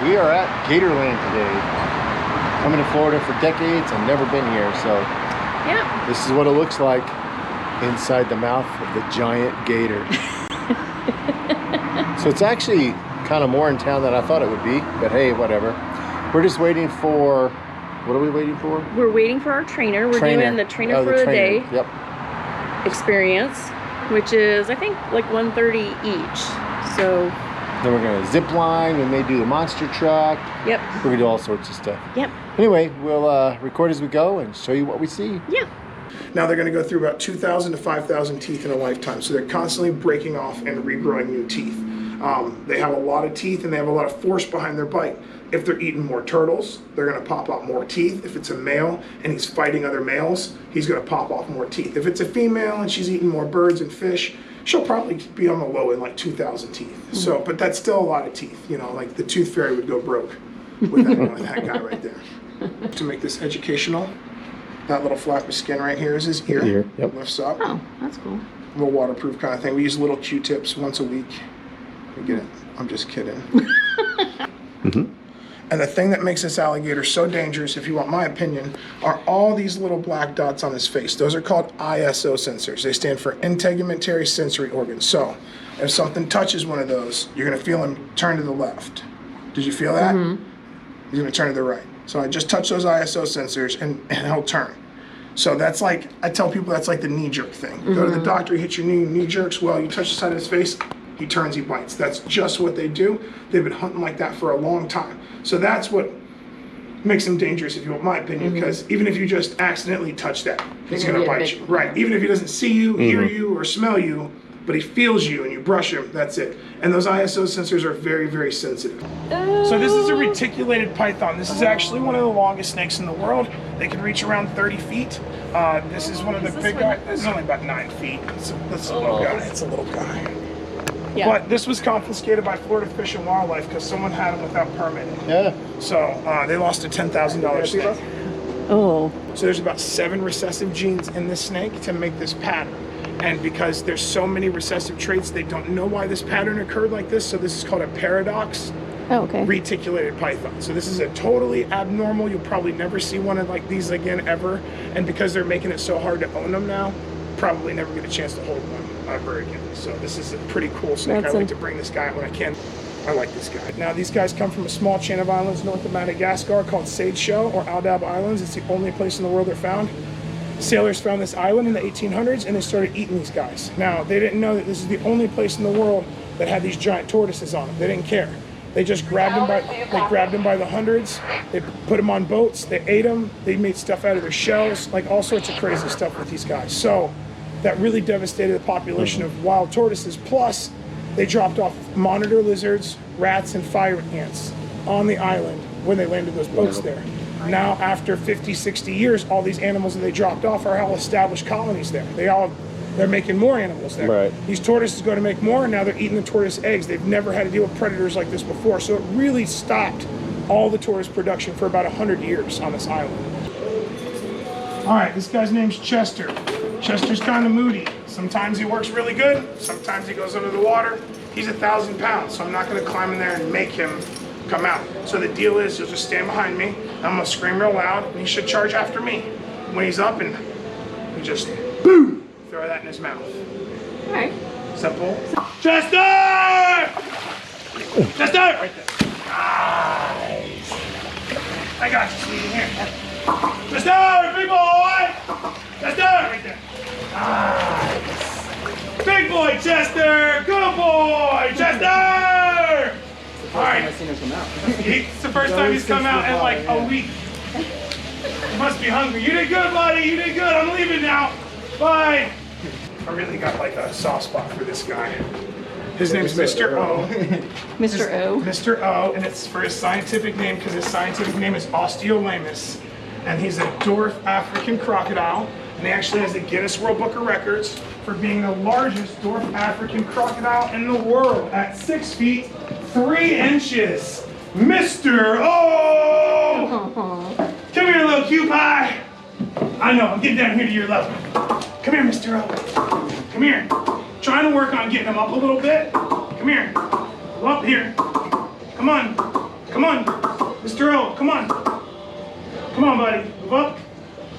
We are at Gatorland today. Coming to Florida for decades. I've never been here, so yeah. This is what it looks like inside the mouth of the giant gator. So it's actually kind of more in town than I thought it would be, but hey, whatever. We're just waiting for, what are we waiting for? We're waiting for our trainer. We're doing the trainer for the day experience, which is I think like $130 each. So then we're gonna zip line, we may do the monster truck. Yep. We're gonna do all sorts of stuff. Yep. Anyway, we'll record as we go and show you what we see. Yeah. Now they're gonna go through about 2,000 to 5,000 teeth in a lifetime. So they're constantly breaking off and regrowing new teeth. They have a lot of teeth and they have a lot of force behind their bite. If they're eating more turtles, they're gonna pop out more teeth. If it's a male and he's fighting other males, he's gonna pop off more teeth. If it's a female and she's eating more birds and fish, she'll probably be on the low end, like 2,000 teeth. Mm-hmm. So, but that's still a lot of teeth. You know, like the tooth fairy would go broke with that guy right there. To make this educational, that little flap of skin right here is his ear. Yep. Lifts up. Oh, that's cool. A little waterproof kind of thing. We use little Q-tips once a week. We get it. I'm just kidding. Mm-hmm. And the thing that makes this alligator so dangerous, if you want my opinion, are all these little black dots on his face. Those are called ISO sensors. They stand for integumentary sensory organs. So if something touches one of those, you're going to feel him turn to the left. Did you feel that? Mm-hmm. He's going to turn to the right. So I just touch those ISO sensors and he'll turn. So that's like, I tell people that's like the knee jerk thing. Mm-hmm. Go to the doctor, you hit your knee jerks. Well, you touch the side of his face, he turns, he bites. That's just what they do. They've been hunting like that for a long time. So that's what makes them dangerous, if you want my opinion, because even if you just accidentally touch that, he's going to bite you. Right. Even if he doesn't see you, hear you, or smell you, but he feels you and you brush him, that's it. And those ISO sensors are very, very sensitive. So this is a reticulated python. This is actually one of the longest snakes in the world. They can reach around 30 feet. This is one of the big guys. This is only about 9 feet. It's a little guy. It's a little guy. Yeah. But this was confiscated by Florida Fish and Wildlife because someone had them without permitting. Yeah. So they lost a $10,000 snake. Oh. So there's about 7 recessive genes in this snake to make this pattern. And because there's so many recessive traits, they don't know why this pattern occurred like this. So this is called a paradox. Oh, okay. Reticulated python. So this is a totally abnormal. You'll probably never see one of like these again ever. And because they're making it so hard to own them now, probably never get a chance to hold one ever again. So this is a pretty cool snake. I like to bring this guy out when I can. I like this guy. Now these guys come from a small chain of islands north of Madagascar called Sage Show or Aldab Islands. It's the only place in the world they're found. Sailors found this island in the 1800s and they started eating these guys. Now they didn't know that this is the only place in the world that had these giant tortoises on them. They didn't care. They just grabbed them by the hundreds. They put them on boats. They ate them. They made stuff out of their shells, like all sorts of crazy stuff with these guys. So that really devastated the population of wild tortoises. Plus, they dropped off monitor lizards, rats, and fire ants on the island when they landed those boats there. Now, after 50, 60 years, all these animals that they dropped off are all established colonies there. They're making more animals there. Right. These tortoises go to make more, and now they're eating the tortoise eggs. They've never had to deal with predators like this before, so it really stopped all the tortoise production for about 100 years on this island. All right, this guy's name's Chester. Chester's kind of moody. Sometimes he works really good. Sometimes he goes under the water. He's 1,000 pounds, so I'm not going to climb in there and make him come out. So the deal is he'll just stand behind me. I'm going to scream real loud, and he should charge after me. When he's up, and we just boom, throw that in his mouth. All right. Simple. Chester! Chester! Right there. Nice. I got you, sweetie. Here. Chester, big boy! Chester! Right there. Nice. Big boy, Chester! Good boy, Chester! All right. I've seen him come out. It's the first time he's come out in like a week. He must be hungry. You did good, buddy. You did good. I'm leaving now. Bye. I really got like a soft spot for this guy. His name's Mr. O. Mr. O. Mr. O, and it's for his scientific name because his scientific name is Osteolaemus. And he's a dwarf African crocodile. And he actually has the Guinness World Book of Records for being the largest dwarf African crocodile in the world at 6 feet 3 inches. Mr. O! Aww. Come here, little cute pie. I know, I'm getting down here to your level. Come here, Mr. O. Come here. Trying to work on getting him up a little bit. Come here. Come up here. Come on. Come Come on. Mr. O, come on. Come on, buddy. Move up.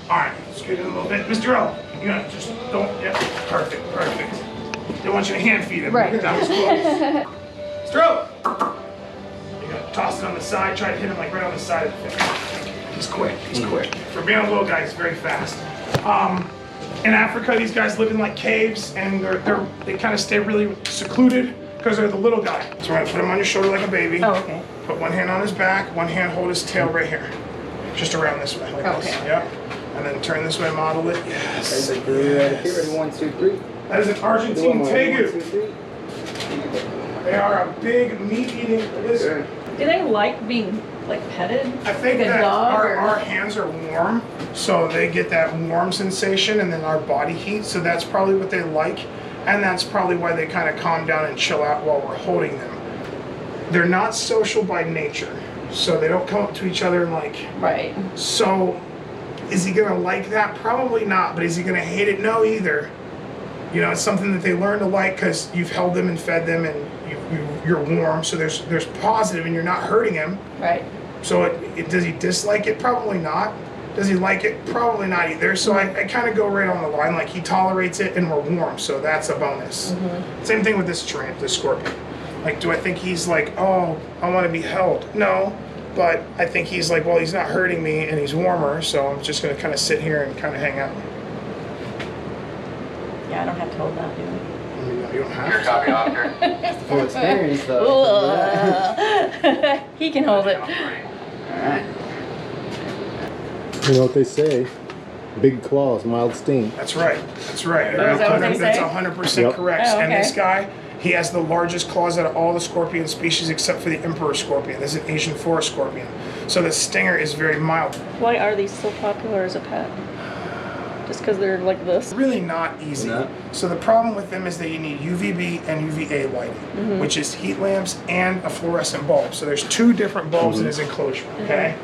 All right, scoot in a little bit. Mr. O, you gotta just don't, yeah, perfect. They want you to hand feed him. Right. That was close. Mr. O. You gotta toss it on the side, try to hit him like right on the side of the face. He's quick. For being a little guy, he's very fast. In Africa, these guys live in like caves, and they kind of stay really secluded because they're the little guy. So we're gonna put him on your shoulder like a baby. Oh, okay. Put one hand on his back, one hand hold his tail right here. Just around this way, like this. Yep. And then turn this way, model it. Yes. Ready, 1, 2, 3. That is an Argentine tegu. 1, 2, 3. They are a big meat-eating lizard. Do they like being like petted? I think like that our hands are warm, so they get that warm sensation, and then our body heat, so that's probably what they like, and that's probably why they kind of calm down and chill out while we're holding them. They're not social by nature, so they don't come up to each other and like... Right. So, is he gonna like that? Probably not, but is he gonna hate it? No, either. You know, it's something that they learn to like because you've held them and fed them, and you're warm, so there's positive, and you're not hurting him. Right. So does he dislike it? Probably not. Does he like it? Probably not either. So I kind of go right on the line, like he tolerates it and we're warm, so that's a bonus. Same thing with this scorpion. Like, do I think he's like, oh, I want to be held? No, but I think he's like, well, he's not hurting me and he's warmer, so I'm just going to kind of sit here and kind of hang out. Yeah, I don't have to hold that, do I? You don't have Your to. copy, Doctor. Full experience, though. He can hold it. Alright. You know what they say? Big claws, mild sting. That's right. Is that what they That's say? 100% Yep. correct. Oh, And okay. this guy, he has the largest claws out of all the scorpion species except for the emperor scorpion. This is an Asian forest scorpion. So the stinger is very mild. Why are these so popular as a pet? Just because they're like this? Really not easy. No. So the problem with them is that you need UVB and UVA lighting, which is heat lamps and a fluorescent bulb. So there's 2 different bulbs in his enclosure, okay?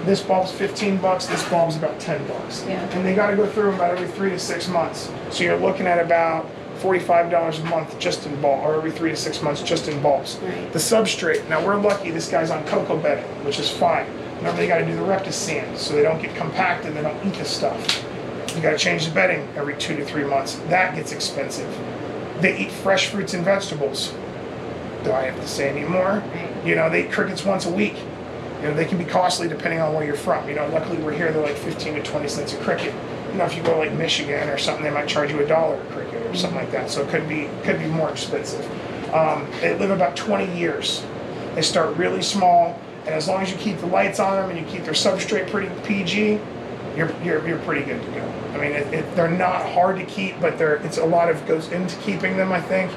This bulb's $15, this bulb's about $10. Yeah. And they gotta go through them about every 3 to 6 months. So you're looking at about $45 a month just in bulb, or every 3 to 6 months just in bulbs. Right. The substrate, now we're lucky this guy's on cocoa bedding, which is fine. Remember, they gotta do the rectus sand so they don't get compacted, they don't eat the stuff. You gotta change the bedding every 2 to 3 months. That gets expensive. They eat fresh fruits and vegetables. Do I have to say any more? Right. You know, they eat crickets once a week. You know, they can be costly depending on where you're from. You know, luckily we're here, they're like 15 to 20 cents a cricket. You know, if you go to like Michigan or something, they might charge you $1 a cricket or something like that. So it could be more expensive. They live about 20 years. They start really small, and as long as you keep the lights on them and you keep their substrate pretty PG, you're pretty good to go. I mean, they're not hard to keep, but it's a lot of goes into keeping them, I think.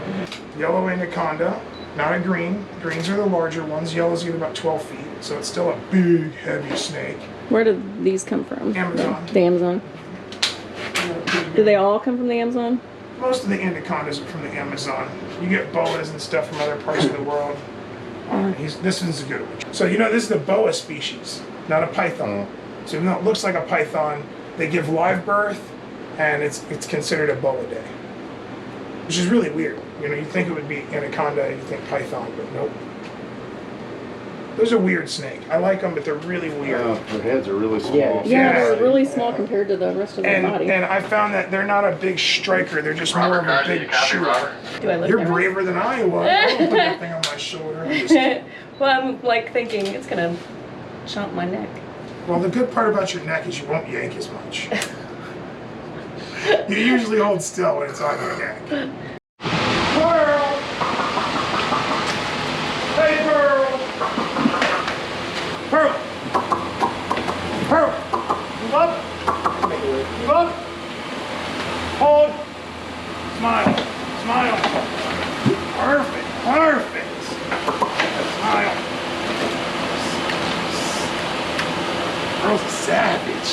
Yellow anaconda, not a green. Greens are the larger ones. Yellow's get about 12 feet, so it's still a big, heavy snake. Where did these come from? Amazon. The Amazon. Do they all come from the Amazon? Most of the anacondas are from the Amazon. You get boas and stuff from other parts of the world. This one's a good one. So you know, this is the boa species, not a python. So even though it looks like a python, they give live birth, and it's considered a boa day, which is really weird. You know, you think it would be anaconda, you think python, but nope. Those are weird snake. I like them, but they're really weird. Their heads are really small. Yeah. Yeah, they're really small compared to the rest of their body. And I found that they're not a big striker. They're just more of a big shooter. Do I look You're nervous? braver than I was. I don't put that thing on my shoulder. I'm just- Well, I'm like thinking it's gonna chomp my neck. Well, the good part about your neck is you won't yank as much. You usually hold still when it's on your neck. Pearl! Hey, Pearl! Pearl! Pearl! Move up! Move up! Hold! Smile! Smile! Perfect! Perfect! Smile! Pearl's a savage.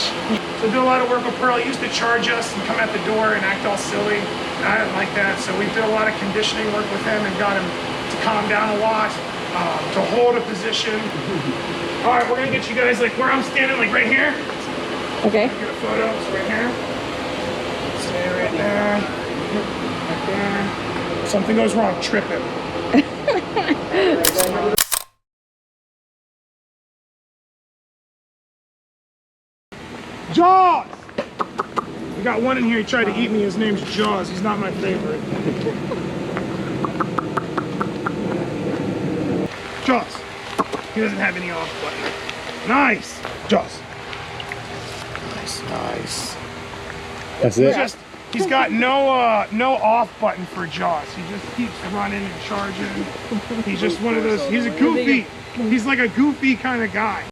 So do a lot of work with Pearl. He used to charge us and come at the door and act all silly. And I didn't like that, so we did a lot of conditioning work with him and got him to calm down a lot, to hold a position. All right, we're gonna get you guys like where I'm standing, like right here. Okay. Get a photo, it's right here. Stay right there. Right there. If something goes wrong, trip him. Jaws! We got one in here, he tried to eat me. His name's Jaws. He's not my favorite. Jaws. He doesn't have any off button. Nice. Jaws. Nice. That's it. He's got no off button for Jaws. He just keeps running and charging. He's just one of those. He's a goofy. He's like a goofy kind of guy.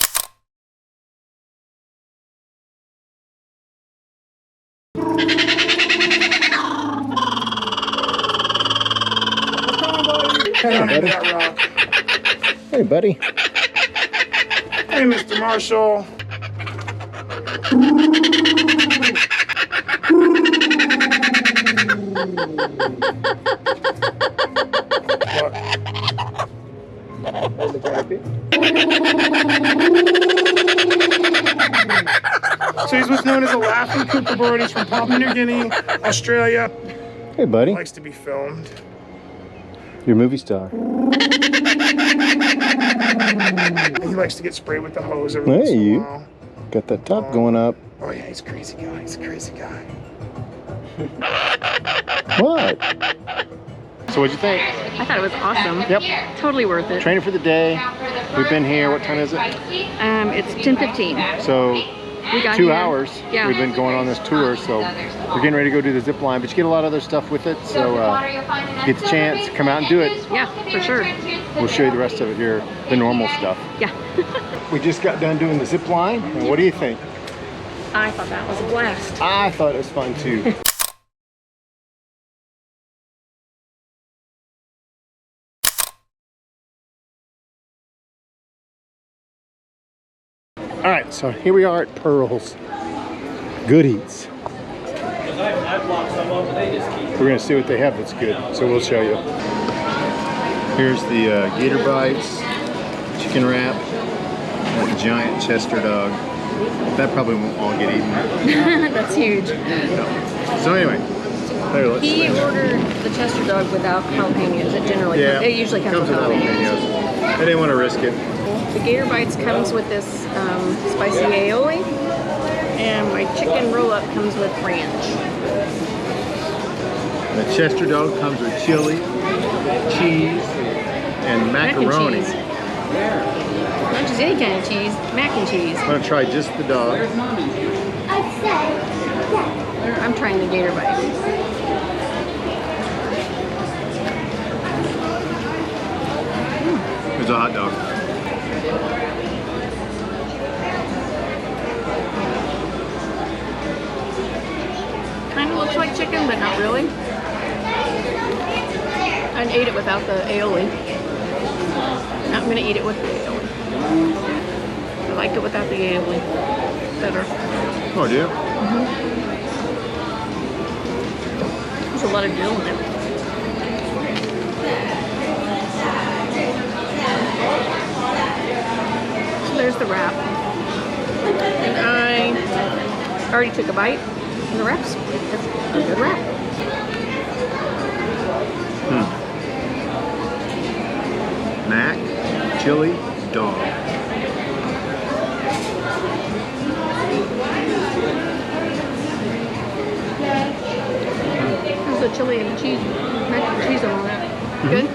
Hey, buddy. Hey, Mr. Marshall. So he's what's known as a laughing kookaburra. He's from Papua New Guinea, Australia. Hey, buddy. Likes to be filmed. You're a movie star. He likes to get sprayed with the hose every once in a while. Got that top going up. Oh yeah, he's a crazy guy. He's a crazy guy. What? So what'd you think? I thought it was awesome. Yep. Totally worth it. Training for the day. We've been here. What time is it? It's 10:15. So We got 2 here. hours. Yeah. We've been going on this tour, so we're getting ready to go do the zip line, but you get a lot of other stuff with it, so get the chance, come out and do it. Yeah, for sure. We'll show you the rest of it here, the normal stuff. Yeah. We just got done doing the zip line, and what do you think? I thought that was a blast. I thought it was fun too. All right, so here we are at Pearl's. Good Eats. We're gonna see what they have that's good, so we'll show you. Here's the Gator bites, chicken wrap, and a giant Chester dog. That probably won't all get eaten. That's huge. No. So anyway, there, let's He ordered the Chester dog without jalapenos. It generally it usually comes with jalapenos. I didn't want to risk it. The Gator Bites comes with this spicy aioli, and my chicken roll-up comes with ranch. The Chester dog comes with chili, cheese, and macaroni. Mac and cheese. Not just any kind of cheese, mac and cheese. I'm gonna try just the dog. I'm trying the Gator Bites. There's a hot dog. Kind of looks like chicken, but not really. I ate it without the aioli. Now I'm going to eat it with the aioli. I like it without the aioli better. Oh, do you? There's a lot of dill in it. So there's the wrap. And I already took a bite. And the wrap's a good wrap. Mac, chili, dog. There's the chili and cheese, mac and cheese and all that. Good?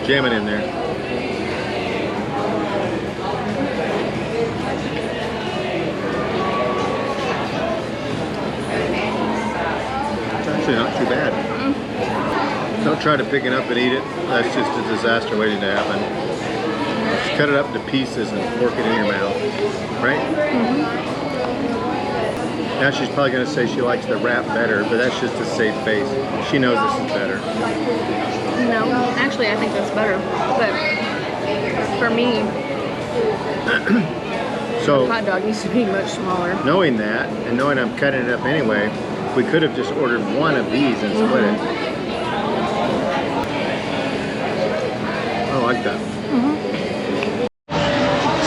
Jam it in there. It's actually not too bad. Don't try to pick it up and eat it. That's just a disaster waiting to happen. Just cut it up to pieces and fork it in your mouth. Right? Now she's probably going to say she likes the wrap better, but that's just a safe face. She knows this is better. No, actually I think that's better. But for me, So, the hot dog needs to be much smaller. knowing that, and knowing I'm cutting it up anyway, we could have just ordered one of these and split it. I like that.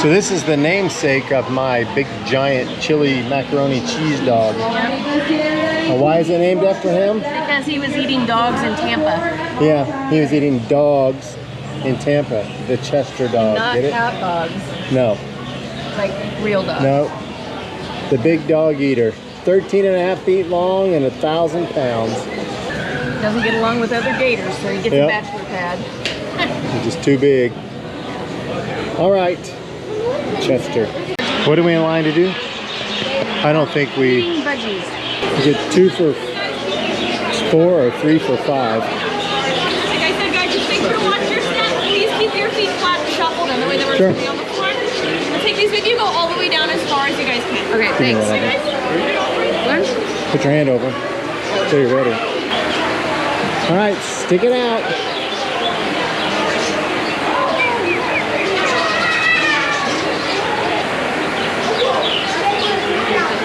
So this is the namesake of my big giant chili macaroni cheese dog. Now, why is it named after him? Because he was eating dogs in Tampa. Yeah, he was eating dogs in Tampa. The Chester dog. Not Get it? cat dogs. No. Like real dogs. No. The big dog eater. 13.5 feet long and 1,000 pounds. Doesn't get along with other gators, so he gets a bachelor pad. He's just too big. All right, Chester. What are we in line to do? I don't think we Budgies. get 2 for 4 or 3 for 5. Like I said, guys, just make sure to watch your step. Please keep your feet flat and shuffled, and the way that we're going to be on the floor. We'll take these with you. Go all the way down as far as you guys can. Okay, thanks. One. Put your hand over until you're ready. All right, stick it out.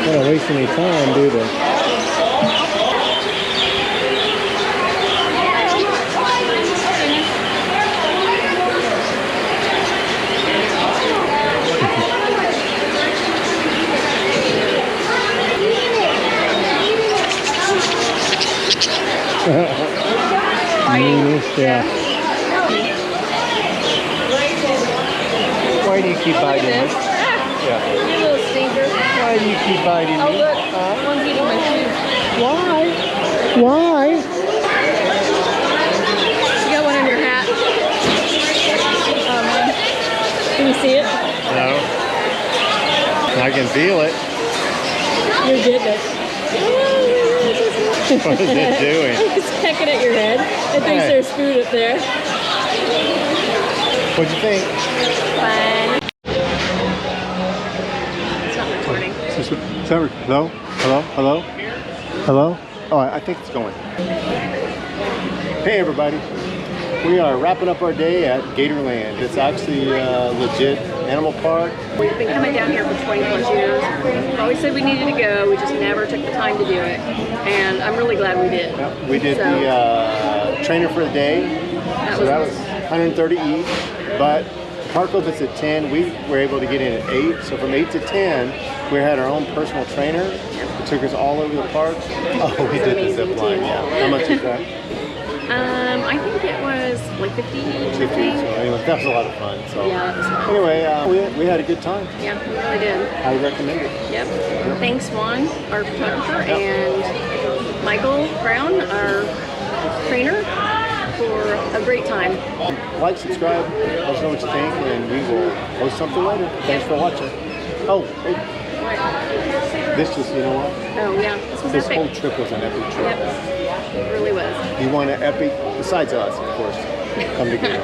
Don't waste any time, do they? Yeah. Why do you keep biting it? Yeah. You little stinker. Why do you keep biting Oh, me? look. One's eating my shoe. Why? Why? You got one in your hat. Can you see it? No. I can feel it. You're getting it. What is it doing? It's pecking at your head. It thinks Hey. there's food up there. What'd you think? Fine. It's not recording. Hello? Hello? Hello? Hello? Oh, I think it's going. Hey everybody. We are wrapping up our day at Gatorland. It's actually a legit animal park. We've been coming down here for 20 plus years. We always said we needed to go. We just never took the time to do it. And I'm really glad we did. Yep, we did So, the trainer for the day. That So that was 130 each. But the park opens at 10. We were able to get in at 8. So from 8 to 10, we had our own personal trainer. It took us all over the park. Oh, we did the zip line, yeah. How much is that? I think it was like 50 each. 50. So anyway, that was a lot of fun. So Yeah, that was fun. anyway, we had a good time. Yeah, we really did. I would recommend it. Yep. Thanks, Juan, our photographer, and Michael Brown, our trainer, for a great time. Like, subscribe, let us know what you think, and we will post something later. Thanks for watching. Oh, hey, What? this just, you know what? Oh, yeah. This was This epic. whole trip was an epic trip. Yep. It really was. You want an epic, besides us, of course, come together.